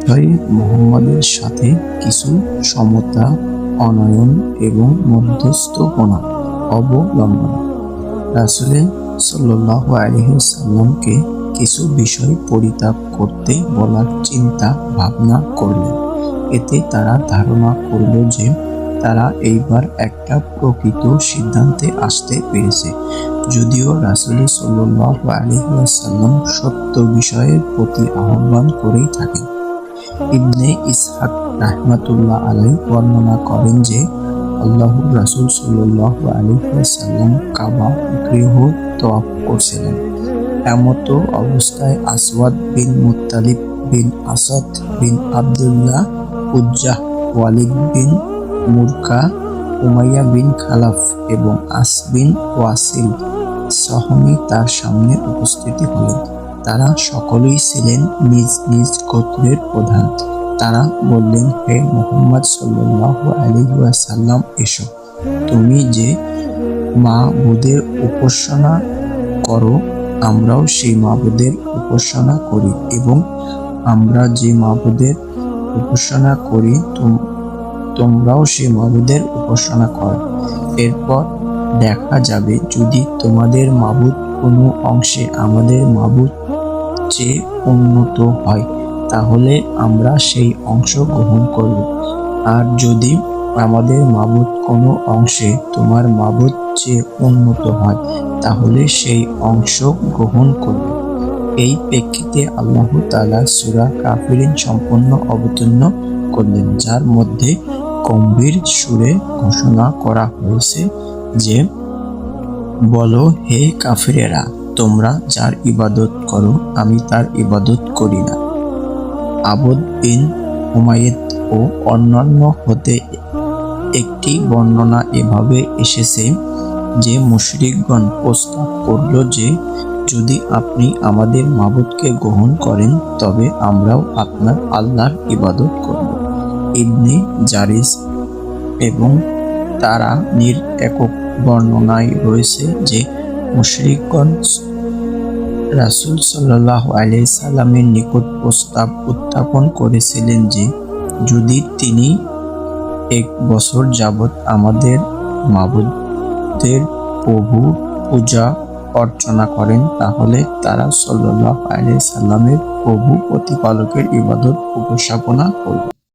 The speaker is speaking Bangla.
বিষয়ে মুহাম্মদের সাথে কিছু সমতা, অনয়ন এবং মধ্যস্থপনা অবলম্বন। রাসূল সাল্লাল্লাহু আলাইহি ওয়াসাল্লামকে কিছু বিষয় পরিত্যাগ করতে বলার চিন্তা ভাবনা করলেন। এতে তারা ধারণা করল যে তারা এইবার একটা প্রকৃত সিদ্ধান্তে আসতে পেরেছে। যদিও রাসূল সাল্লাল্লাহু আলাইহি ওয়াসাল্লাম সত্য বিষয়ের প্রতি আহ্বান করেই থাকেন। ইবনে ইসহাক রাহমাতুল্লাহ আলাইহি বর্ণনা করেন যে আল্লাহর রাসূল সাল্লাল্লাহু আলাইহি ওয়াসাল্লাম কাবা গৃহ তওয়াফ করছিলেন। এমতো অবস্থায় আসওয়াদ বিন মুত্তালিব বিন আসাদ বিন আব্দুল্লাহ উজ্জাহ, ওয়ালিদ বিন মুরকা, উমাইয়া বিন খালাফ এবং আস বিন ওয়াসিল সহমী তার সামনে উপস্থিত হলেন। তারা সকলেই ছিলেন নিজ নিজ গোত্রের প্রধান। তারা বললেন, হে মুহাম্মদ সাল্লাল্লাহু আলাইহি ওয়াসাল্লাম, এসো। তুমি যে মাবুদের উপাসনা করো আমরাও সেই মাবুদের উপাসনা করি, এবং আমরা যে মাবুদের উপাসনা করি তোমরাও সেই মাবুদের উপাসনা করো। এরপর দেখা যাবে যদি তোমাদের মাবুদ কোনো অংশে আমাদের মাবুদ চেয়ে উন্নত হয়, তাহলে আমরা সেই অংশ গ্রহণ করব। আর যদি আমাদের মাবুদ কোনো অংশে তোমার মাবুদ চেয়ে উন্নত হয়, তাহলে সেই অংশ গ্রহণ করব। এই প্রেক্ষিতে আল্লাহ তাআলা সূরা কাফিরুন সম্পূর্ণ অবতীর্ণ করলেন, যার মধ্যে গম্ভীর সুরে ঘোষণা করা হয়েছে যে, বলো, হে কাফিরেরা, তোমরা যার ইবাদত করো আমি তার ইবাদত করি না। আবদ বিন উমাইদ ও অন্যান্য হতে একটি বর্ণনা এভাবে এসেছে যে মুশরিকগণ প্রস্তাব করল যে, যদি আপনি আমাদের মাবুদকে গ্রহণ করেন তবে আমরাও আপনার আল্লাহর ইবাদত করব। ইবনে জারিজ এবং তারা একক বর্ণনায় রয়েছে যে মুশরিকগণ রাসূল সাল্লাল্লাহু আলাইহি সাল্লামের নিকট প্রস্তাব উত্থাপন করেছিলেন যে, যদি তিনি 1 বছর যাবৎ আমাদের মাবুদের প্রভু পূজা অর্চনা করেন, তাহলে তারা সাল্লাল্লাহু আলাইহি সাল্লামের প্রভু প্রতিপালকের ইবাদত উপস্থাপনা করবে।